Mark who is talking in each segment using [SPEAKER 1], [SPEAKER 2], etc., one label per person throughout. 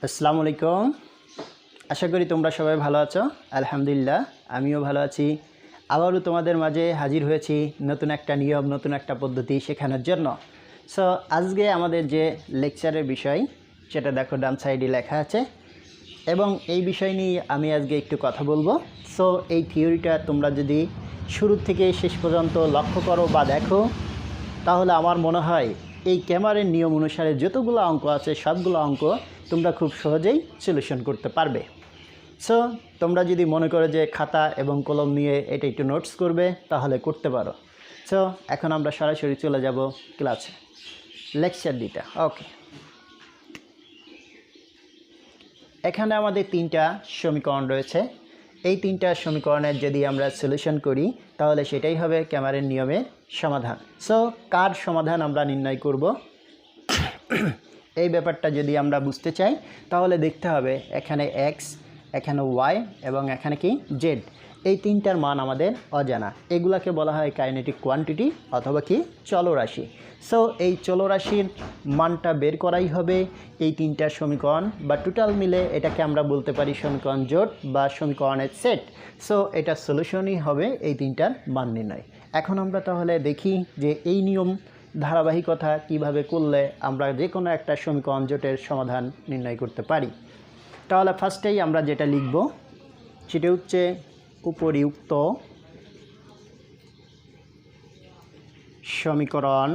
[SPEAKER 1] আসসালামু আলাইকুম। আশা করি তোমরা সবাই ভালো আছো। আলহামদুলিল্লাহ আমিও ভালো আছি। আবারও তোমাদের মাঝে হাজির হয়েছি নতুন একটা নিয়ম, নতুন একটা পদ্ধতি শেখানোর জন্য। সো আজকে আমাদের যে লেকচারের বিষয় সেটা দেখো ডান সাইডে লেখা আছে, এবং এই বিষয় নিয়ে আমি আজকে একটু কথা বলবো। সো এই থিওরিটা তোমরা যদি শুরু থেকে শেষ পর্যন্ত লক্ষ্য করো বা দেখো, তাহলে আমার মনে হয় এই ক্যামেরার নিয়ম অনুসারে যতগুলো অঙ্ক আছে সবগুলো অঙ্ক তোমরা খুব সহজেই সলিউশন করতে পারবে। সো তোমরা যদি মনে করো যে খাতা এবং কলম নিয়ে এটা একটু নোটস করবে, তাহলে করতে পারো। সো এখন আমরা সরাসরি চলে যাব ক্লাসে, লেকচার দিতে। ওকে, এখানে আমাদের তিনটা সমীকরণ রয়েছে। এই তিনটা সমীকরণের যদি আমরা সলিউশন করি তাহলে সেটাই হবে ক্যামেরার নিয়মের সমাধান। সো কার সমাধান আমরা নির্ণয় করব, এই ব্যাপারটা যদি আমরা বুঝতে চাই তাহলে দেখতে হবে এখানে এক্স, এখানে ওয়াই এবং এখানে কি জেড, এই তিনটার মান আমাদের অজানা। এগুলাকে বলা হয় কাইনেটিক কোয়ান্টিটি অথবা কি চলরাশি। সো এই চলরাশির মানটা বের করাই হবে এই তিনটা সমীকরণ, বা টোটাল মিলে এটাকে আমরা বলতে পারি সমীকরণ জোট বা সমীকরণের সেট। সো এটা সলিউশনই হবে এই তিনটার মান নির্ণয়। এখন আমরা তাহলে দেখি যে এই নিয়ম ধারাবাহিকতা কিভাবে করলে আমরা যে কোনো একটা সমীকরণ জোটের সমাধান নির্ণয় করতে পারি। তাহলে ফার্স্টেই আমরা যেটা লিখব সেটা হচ্ছে উপরিউক্ত সমীকরণ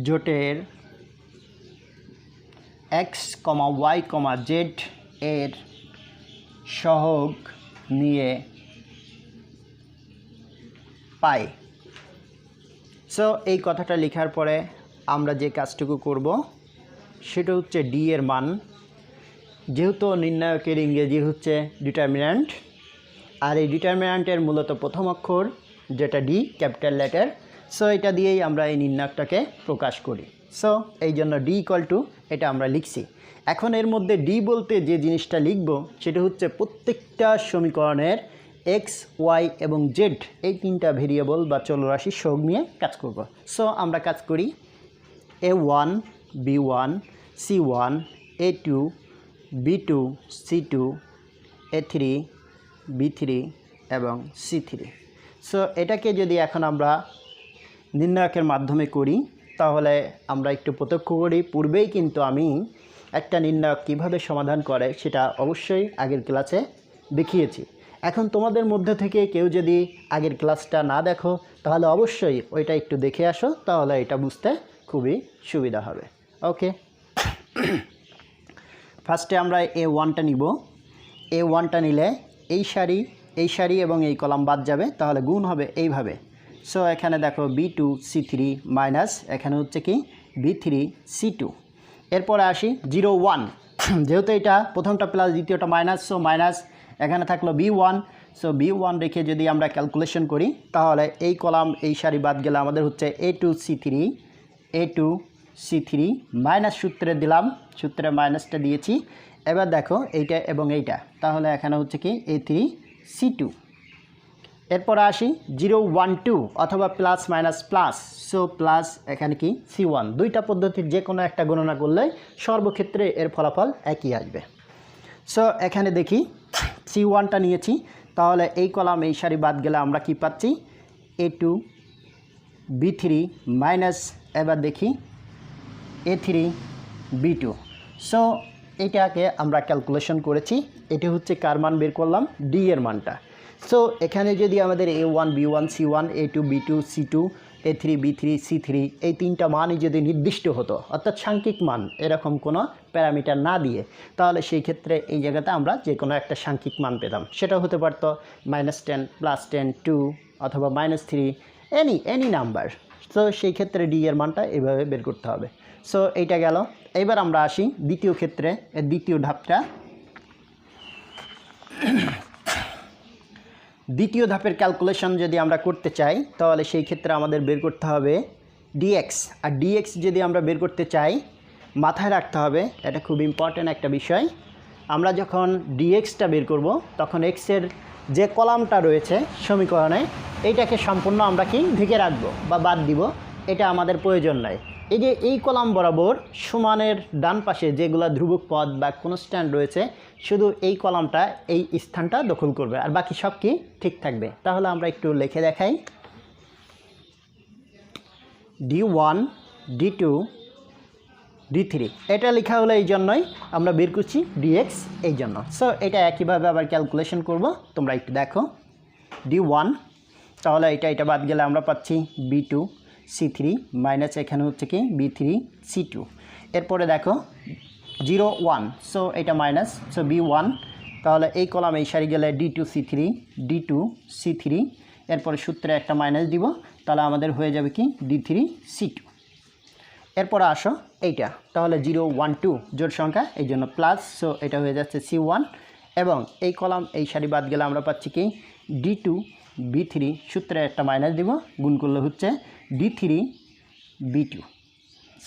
[SPEAKER 1] জোটের x comma Y comma Z এর সহগ নিয়ে পাই। সো এই কথাটা লেখার পরে আমরা যে কাজটুকু করব সেটা হচ্ছে ডি এর মান, যেহেতু নির্ণায়কের ইংরেজি হচ্ছে ডিটারমিন্যান্ট, আর এই ডিটারমিন্যান্টের মূলত প্রথম অক্ষর যেটা ডি, ক্যাপিটাল লেটার। সো এটা দিয়েই আমরা এই নির্ণায়কটাকে প্রকাশ করি। সো এই জন্য ডি ইকুয়াল টু এটা আমরা লিখছি। এখন এর মধ্যে ডি বলতে যে জিনিসটা লিখব সেটা হচ্ছে প্রত্যেকটা সমীকরণের এক্স, ওয়াই এবং জেড এই তিনটা ভেরিয়েবল বা চলরাশির সহগ নিয়ে কাজ করব। সো আমরা কাজ করি A1, B1, C1, A2, B2, C2, A3, B3 এবং C3। সো এটাকে যদি এখন আমরা নির্ণায়কের মাধ্যমে করি তাহলে আমরা একটু প্রত্যক্ষ করি। পূর্বেই কিন্তু আমি একটা নির্ণায়ক কীভাবে সমাধান করে সেটা অবশ্যই আগের ক্লাসে দেখিয়েছি। এখন তোমাদের মধ্যে থেকে কেউ যদি আগের ক্লাসটা না দেখো তাহলে অবশ্যই ওইটা একটু দেখে আসো, তাহলে এটা বুঝতে খুবই সুবিধা হবে। ওকে, ফার্স্টে আমরা A1টা নিব। A1টা নিলে এই সারি এবং এই কলাম বাদ যাবে, তাহলে গুণ হবে এইভাবে। সো এখানে দেখো B2 C3 মাইনাস এখানে হচ্ছে কি B3 C2। এরপরে আসি 0 1, যেহেতু এটা প্রথমটা প্লাস দ্বিতীয়টা মাইনাস, সো মাইনাস এখানে থাকলো B1। সো B1 রেখে যদি আমরা ক্যালকুলেশন করি তাহলে এই কলাম এই সারি বাদ গেলে আমাদের হচ্ছে A2 C3 মাইনাস সূত্রে দিলাম, সূত্রে মাইনাসটা দিয়েছি। এবার দেখো এইটা এবং এইটা, তাহলে এখানে হচ্ছে কি A3 C2। এরপর আসি 0 1 2 অথবা plus minus plus, so plus এখানে কি C1। দুইটা পদ্ধতির যে কোনো একটা গণনা করলে সর্বক্ষেত্রে এর ফলাফল একই আসবে। সো এখানে দেখি C1টা নিয়েছি, তাহলে এই কলাম এই সারি বাদ গেলে আমরা কি পাচ্ছি A2 B3 মাইনাস এবার দেখি A3 B2। সো এটাকে আমরা ক্যালকুলেশন করেছি, এটি হচ্ছে কার মান বের করলাম, ডি এর মানটা। সো এখানে যদি আমাদের A1 B1 C1 A2 B2 C2 A3 B3 C3 এই তিনটা মানই যদি নির্দিষ্ট হতো, অর্থাৎ সাংখ্যিক মান, এরকম কোনো প্যারামিটার না দিয়ে, তাহলে সেই ক্ষেত্রে এই জায়গাতে আমরা যে কোনো একটা সাংখ্যিক মান পেতাম। সেটা হতে পারতো -10 +10 2 অথবা -3, এনি নাম্বার। সো সেই ক্ষেত্রে ডি এর মানটা এভাবে বের করতে হবে। সো এইটা গেল। এবার আমরা আসি দ্বিতীয় ক্ষেত্রে, এর দ্বিতীয় ধাপটা। দ্বিতীয় ধাপের ক্যালকুলেশন যদি আমরা করতে চাই তাহলে সেই ক্ষেত্রে আমাদের বের করতে হবে ডিএক্স। আর ডিএক্স যদি আমরা বের করতে চাই, মাথায় রাখতে হবে এটা খুব ইম্পর্ট্যান্ট একটা বিষয়। আমরা যখন ডিএক্সটা বের করব তখন এক্সের যে কলামটা রয়েছে সমীকরণে এইটাকে সম্পূর্ণ আমরা কি ঢেকে রাখবো বা বাদ দিব, এটা আমাদের প্রয়োজন নাই। এই যে এই কলাম বরাবর সমানের ডান পাশে যেগুলো ধ্রুবক পদ বা কনস্ট্যান্ট রয়েছে শুধু এই কলামটা এই স্থানটা দখল করবে, আর বাকি সব কি ঠিক থাকবে। তাহলে আমরা একটু লিখে দেখাই, D1 D2 D3 এটা লেখা হলো এই জন্যই আমরা বের করছি dx এই জন্য। সো এটা একইভাবে আবার ক্যালকুলেশন করব, তোমরা একটু দেখো। D1 তাহলে এটা বাদ গেলে আমরা পাচ্ছি B2 C3 মাইনাস এখানে হচ্ছে কি B3 C2। এরপরে দেখো 0 1, সো এটা মাইনাস, সো B1 তাহলে এই কলামে এই সারি গেলে D2 C3 D2 C3, এরপরে সূত্রে একটা মাইনাস দিব, তাহলে আমাদের হয়ে যাবে কি D3 C2। এরপর আসো এইটা, তাহলে 0 1 2 জোড় সংখ্যা এই জন্য প্লাস, সো এটা হয়ে যাচ্ছে C1 এবং এই কলাম এই সারি বাদ গেলে আমরা পাচ্ছি কি D2 B3, সূত্রে একটা মাইনাস দিব, গুণ করলে হচ্ছে D3 B2।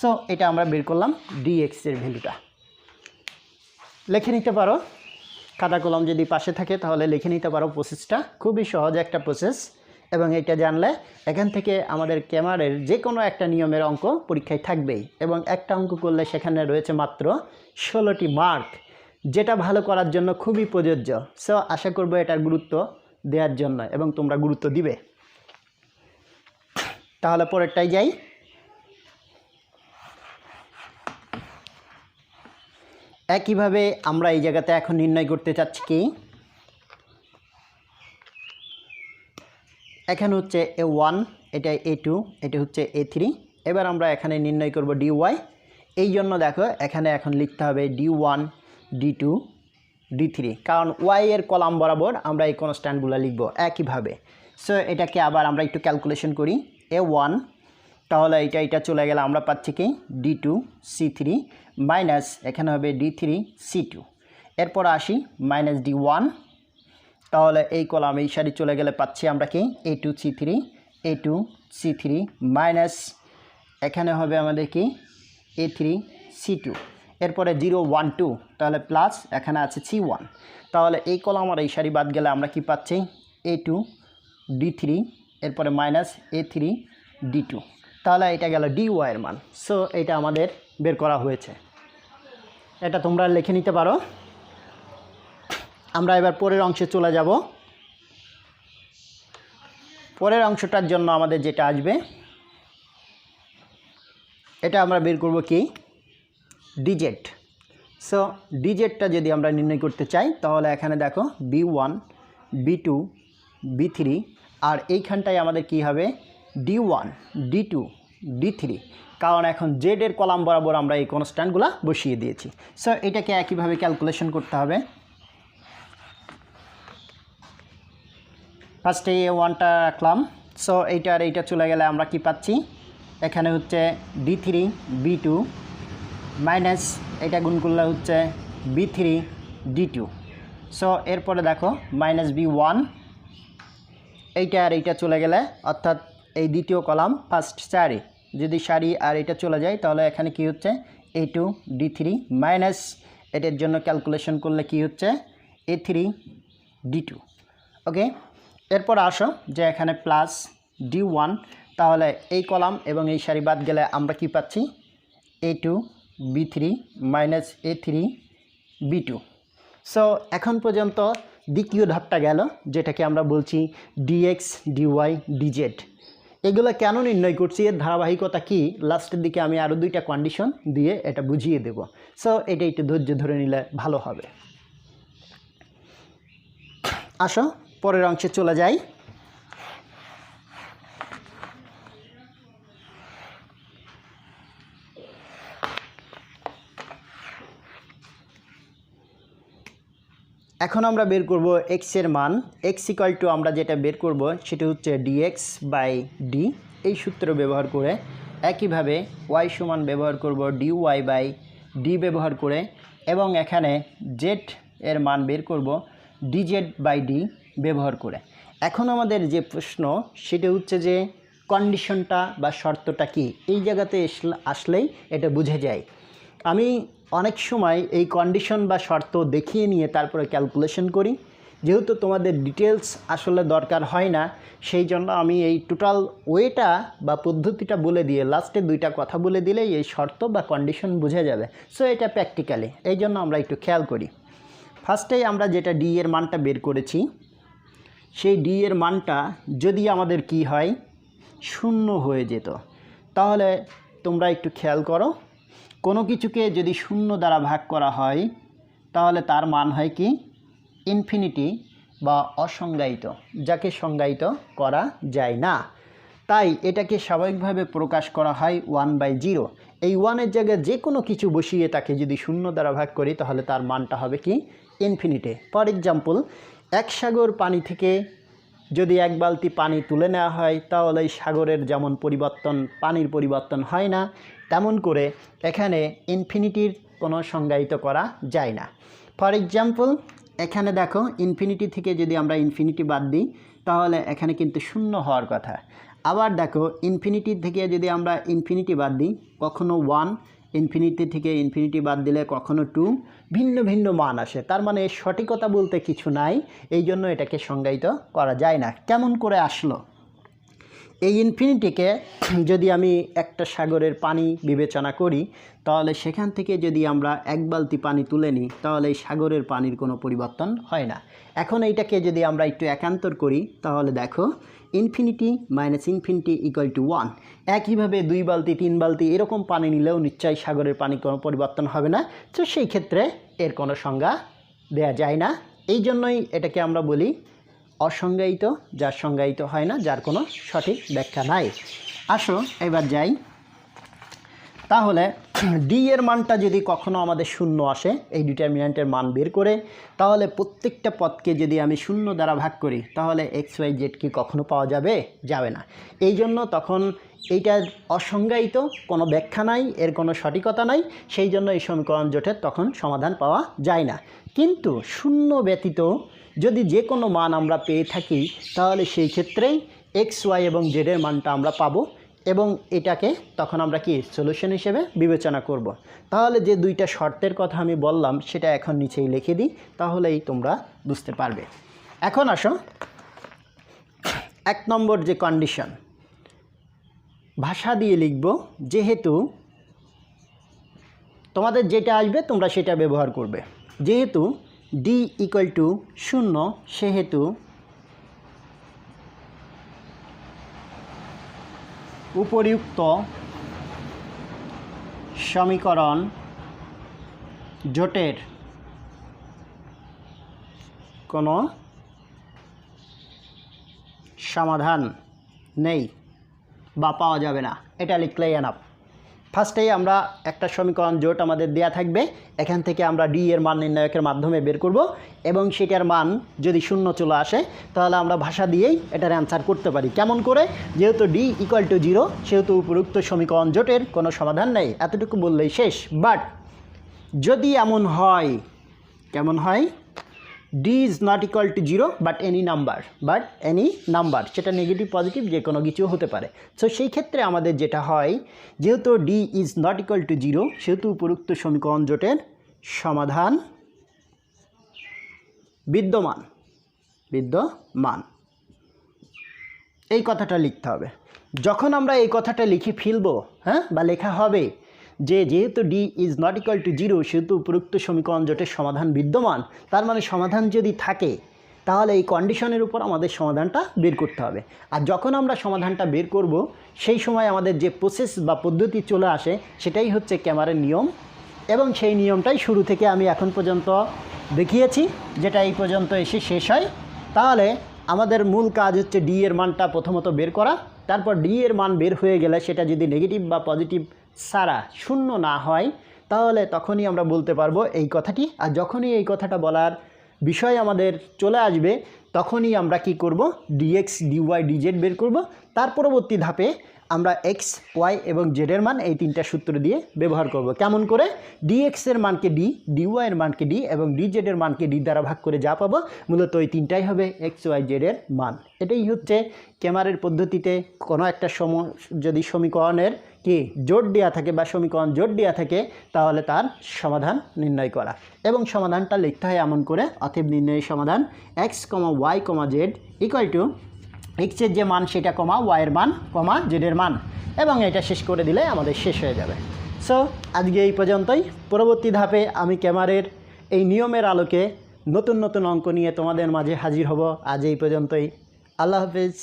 [SPEAKER 1] সো এটা আমরা বের করলাম dx এর ভ্যালুটা। লিখে নিতে পারো, খাতা কলম যদি পাশে থাকে তাহলে লিখে নিতে পারো। প্রসেসটা খুবই সহজ একটা প্রসেস, এবং এটা জানলে এখান থেকে আমাদের ক্যামারের যে কোনো একটা নিয়মের অঙ্ক পরীক্ষায় থাকবেই, এবং একটা অঙ্ক করলে সেখানে রয়েছে মাত্র 16টি মার্ক, যেটা ভালো করার জন্য খুবই প্রযোজ্য। সো আশা করব এটার গুরুত্ব দেওয়ার জন্য এবং তোমরা গুরুত্ব দিবে। তাহলে পরেরটাই যাই। একইভাবে আমরা এই জায়গাতে এখন নির্ণয় করতে চাচ্ছি কি, এখানে হচ্ছে A1, এটা A2, এটা হচ্ছে A3। এবার আমরা এখানে নির্ণয় করব dy। এই জন্য দেখো এখানে এখন লিখতে হবে D1 D2 D3, কারণ y এর কলাম বরাবর আমরা এই কনস্ট্যান্টগুলো লিখব একইভাবে। সো এটাকে আবার আমরা একটু ক্যালকুলেশন করি। A1 তাহলে এটা চলে গেলে আমরা পাচ্ছি কি D2 C3 মাইনাস এখানে হবে D3 C2। এরপর আসি মাইনাস D1, তাহলে এই কলাম এই সারি চলে গেলে পাচ্ছি আমরা কি A2 C3 মাইনাস এখানে হবে আমাদের কি A3 C2। এরপরে 0 1 2 তাহলে প্লাস এখানে আছে C1, তাহলে এই কলাম আর এই সারি বাদ গেলে আমরা কি পাচ্ছি A2 D3, এরপরে মাইনাস A3 D2। তাহলে এটা গেল dy এর মান। সো এটা আমাদের বের করা হয়েছে, এটা তোমরা লিখে নিতে পারো। আমরা এবার পরের অংশে চলে যাব। পরের অংশটার জন্য আমাদের যেটা আসবে এটা আমরা বের করব কি dz। সো dzটা যদি আমরা নির্ণয় করতে চাই তাহলে এখানে দেখো B1 B2 B3, আর এইখানটায় আমাদের কি হবে D1 D2 D3, কারণ এখন z এর কলাম বরাবর আমরা এই কনস্ট্যান্টগুলো বসিয়ে দিয়েছি। সো এটাকে একইভাবে ক্যালকুলেশন করতে হবে। ফার্স্টে A1টা রাখলাম, সো এইটা চলে গেলে আমরা কি পাচ্ছি এখানে হচ্ছে D3 B2 মাইনাস এটা গুণ করলে হচ্ছে B3 D2। সো এরপরে দেখো মাইনাস B1, এইটা চলে গেলে অর্থাৎ এই দ্বিতীয় কলাম ফার্স্ট সারি, যদি সারি আর এটা চলে যায় তাহলে এখানে কি হচ্ছে A2 D3 মাইনাস এটার জন্য ক্যালকুলেশন করলে কি হচ্ছে A3 D2। ওকে, এরপর আসো যে এখানে প্লাস D1, তাহলে এই কলাম এবং এই সারি বাদ গেলে আমরা কি পাচ্ছি A2 B3 minus A3 B2। So এখন পর্যন্ত দ্বিতীয় ধাপটা গেল, যেটাকে আমরা বলছি dx dy dz। এগুলো কেন নির্ণয় করছি, এর ধারাবাহিকতা কি, লাস্টের দিকে আমি আরও দুইটা কন্ডিশন দিয়ে এটা বুঝিয়ে দেব। সো এটা একটু ধৈর্য ধরে নিলে ভালো হবে। আসো পরের অংশে চলে যাই। এখন আমরা বের করব x এর মান। x ইকুয়াল টু আমরা যেটা বের করব সেটা হচ্ছে dx বাই d, এই সূত্র ব্যবহার করে। একইভাবে y সমান ব্যবহার করব dy বাই d ব্যবহার করে, এবং এখানে z এর মান বের করব dz বাই d ব্যবহার করে। এখন আমাদের যে প্রশ্ন সেটা হচ্ছে যে কন্ডিশনটা বা শর্তটা কি, এই জায়গাতে আসলেই এটা বুঝে যায়। আমি অনেক সময় এই কন্ডিশন বা শর্ত দেখিয়ে নিয়ে তারপরে ক্যালকুলেশন করি, যেহেতু তোমাদের ডিটেলস আসলে দরকার হয় না, সেই জন্য আমি এই টোটাল ওয়েটা বা পদ্ধতিটা বলে দিয়ে লাস্টে দুইটা কথা বলে দিলেই এই শর্ত বা কন্ডিশন বোঝা যাবে। সো এটা প্র্যাকটিক্যালি, এই জন্য আমরা একটু খেয়াল করি। ফার্স্টেই আমরা যেটা ডি এর মানটা বের করেছি, সেই ডি এর মানটা যদি আমাদের কি হয়, শূন্য হয়ে যেত, তাহলে তোমরা একটু খেয়াল করো, কোনো কিছুকে যদি শূন্য দ্বারা ভাগ করা হয় তাহলে তার মান হয় কি, ইনফিনিটি বা অসংজ্ঞায়িত, যাকে সংজ্ঞায়িত করা যায় না। তাই এটাকে স্বাভাবিকভাবে প্রকাশ করা হয় 1/0। এই 1-এর জায়গায় যে কোনো কিছু বসিয়ে তাকে যদি শূন্য দ্বারা ভাগ করি তাহলে তার মানটা হবে কি, ইনফিনিটি। ফর এক্সাম্পল, এক সাগর পানি থেকে যদি এক বালতি পানি তুলে নেওয়া হয় তাহলে এই সাগরের যেমন পরিবর্তন, পানির পরিবর্তন হয় না, তেমন করে এখানে ইনফিনিটির কোনো সংজ্ঞায়িত করা যায় না। ফর এক্সাম্পল, এখানে দেখো ইনফিনিটি থেকে যদি আমরা ইনফিনিটি বাদ দিই তাহলে এখানে কিন্তু শূন্য হওয়ার কথা। আবার দেখো ইনফিনিটি থেকে যদি আমরা ইনফিনিটি বাদ দিই কখনো 1, ইনফিনিটি থেকে ইনফিনিটি বাদ দিলে কখনো 2, ভিন্ন ভিন্ন মান আসে। তার মানে সঠিকতা বলতে কিছু নাই, এই জন্য এটাকে সংজ্ঞায়িত করা যায় না। কেমন করে আসলো? এই ইনফিনিটিকে যদি আমি একটা সাগরের পানি বিবেচনা করি তাহলে সেখান থেকে যদি আমরা এক বালতি পানি তুলে নিই তাহলে এই সাগরের পানির কোনো পরিবর্তন হয় না। এখন এইটাকে যদি আমরা একটু একান্তর করি তাহলে দেখো infinity minus infinity equal to 1। একইভাবে 2 বালতি 3 বালতি এরকম পানি নিলেও নিশ্চয়ই সাগরের পানি কোনো পরিবর্তন হবে না। তো সেই ক্ষেত্রে এর কোনো সংজ্ঞা দেয়া যায় না, এই জন্যই এটাকে আমরা বলি অসংজ্ঞায়িত, যার সংজ্ঞায়িত হয় না, যার কোনো সঠিক ব্যাখ্যা নাই। আসো এবার যাই, তাহলে ডি এর মানটা যদি কখনো আমাদের শূন্য আসে, এই ডিটারমিন্যান্টের মান বের করে, তাহলে প্রত্যেকটা পদকে যদি আমি শূন্য দ্বারা ভাগ করি তাহলে এক্স ওয়াই জেড কি কখনো পাওয়া যাবে? যাবে না। এই জন্য তখন এইটার অসংজ্ঞায়িত, কোনো ব্যাখ্যা নাই, এর কোনো সঠিকতা নাই, সেই জন্য এই সমীকরণ জোটের তখন সমাধান পাওয়া যায় না। কিন্তু শূন্য ব্যতীত যদি যে কোনো মান আমরা পেয়ে থাকি তাহলে সেই ক্ষেত্রেই এক্স ওয়াই এবং জেডের মানটা আমরা পাবো এবং এটাকে তখন আমরা কি সলিউশন হিসেবে বিবেচনা করব। তাহলে যে দুইটা শর্তের কথা আমি বললাম সেটা এখন নিচেই লিখে দিই, তাহলেই তোমরা বুঝতে পারবে। এখন আসো 1 নম্বর যে কন্ডিশন, ভাষা দিয়ে লিখব, যেহেতু তোমাদের যেটা আসবে তোমরা সেটা ব্যবহার করবে। যেহেতু ডি ইকুয়াল টু 0 সেহেতু উপরিউক্ত সমীকরণ জোটের কোনো সমাধান নেই বা পাওয়া যাবে না, এটা লিখলেই এনাফ। ফার্স্টেই আমরা একটা সমীকরণ জোট আমাদের দেয়া থাকবে, এখান থেকে আমরা ডি এর মান নির্ণায়কের মাধ্যমে বের করব এবং সেটার মান যদি শূন্য চলে আসে তাহলে আমরা ভাষা দিয়েই এটার অ্যান্সার করতে পারি। কেমন করে? যেহেতু ডি ইকুয়াল টু 0 সেহেতু উপরোক্ত সমীকরণ জোটের কোনো সমাধান নেই, এতটুকু বললেই শেষ। বাট যদি এমন হয়, কেমন হয়, D is not equal to 0 but any number, সেটা নেগেটিভ পজিটিভ যে কোনো কিছু হতে পারে। সো সেই ক্ষেত্রে আমাদের যেটা হয়, যেহেতু D is not equal to 0 সেহেতু উপরোক্ত সমীকরণ জোটের সমাধান বিদ্যমান, এই কথাটা লিখতে হবে। যখন আমরা এই কথাটা লিখে ফেলবো, বা লেখা হবে যে যেহেতু D is not equal to 0 সেহেতু উপরোক্ত সমীকরণ জোটের সমাধান বিদ্যমান, তার মানে সমাধান যদি থাকে তাহলে এই কন্ডিশনের উপর আমাদের সমাধানটা বের করতে হবে। আর যখন আমরা সমাধানটা বের করব সেই সময় আমাদের যে প্রসেস বা পদ্ধতি চলে আসে সেটাই হচ্ছে ক্যামারের নিয়ম, এবং সেই নিয়মটাই শুরু থেকে আমি এখন পর্যন্ত দেখিয়েছি, যেটা এই পর্যন্ত এসে শেষ হয়। তাহলে আমাদের মূল কাজ হচ্ছে ডি এর মানটা প্রথমত বের করা, তারপর ডি এর মান বের হয়ে গেলে সেটা যদি নেগেটিভ বা পজিটিভ ছাড়া শূন্য না হয় তাহলে তখনই আমরা বলতে পারবো এই কথাটি। আর যখনই এই কথাটা বলার বিষয় আমাদের চলে আসবে তখনই আমরা কি করব, ডিএক্স ডিওয়াই ডিজেড বের করব। তার পরবর্তী ধাপে আমরা এক্স ওয়াই এবং জেডের মান এই তিনটা সূত্র দিয়ে ব্যবহার করব। কেমন করে? dx এর মানকে d, dy এর মানকে d এবং dz এর মানকে d দ্বারা ভাগ করে যা পাবো মূলত ওই তিনটাই হবে এক্স ওয়াই জেডের মান। এটাই হচ্ছে ক্যামারের পদ্ধতিতে কোনো একটা যদি সমীকরণের কি জোট দেওয়া থাকে বা সমীকরণ জোট দেওয়া থাকে তাহলে তার সমাধান নির্ণয় করা, এবং সমাধানটা লিখতে হয় এমন করে, অতএব নির্ণয়ের সমাধান X comma Y comma Z equal to এক্সের যে মান সেটা কমা ওয়াইয়ের মান কমা জেডের মান, এবং এটা শেষ করে দিলে আমাদের শেষ হয়ে যাবে। সো আজকে এই পর্যন্তই। পরবর্তী ধাপে আমি ক্যামারের এই নিয়মের আলোকে নতুন নতুন অঙ্ক নিয়ে তোমাদের মাঝে হাজির হব। আজ এই পর্যন্তই। আল্লাহ হাফিজ।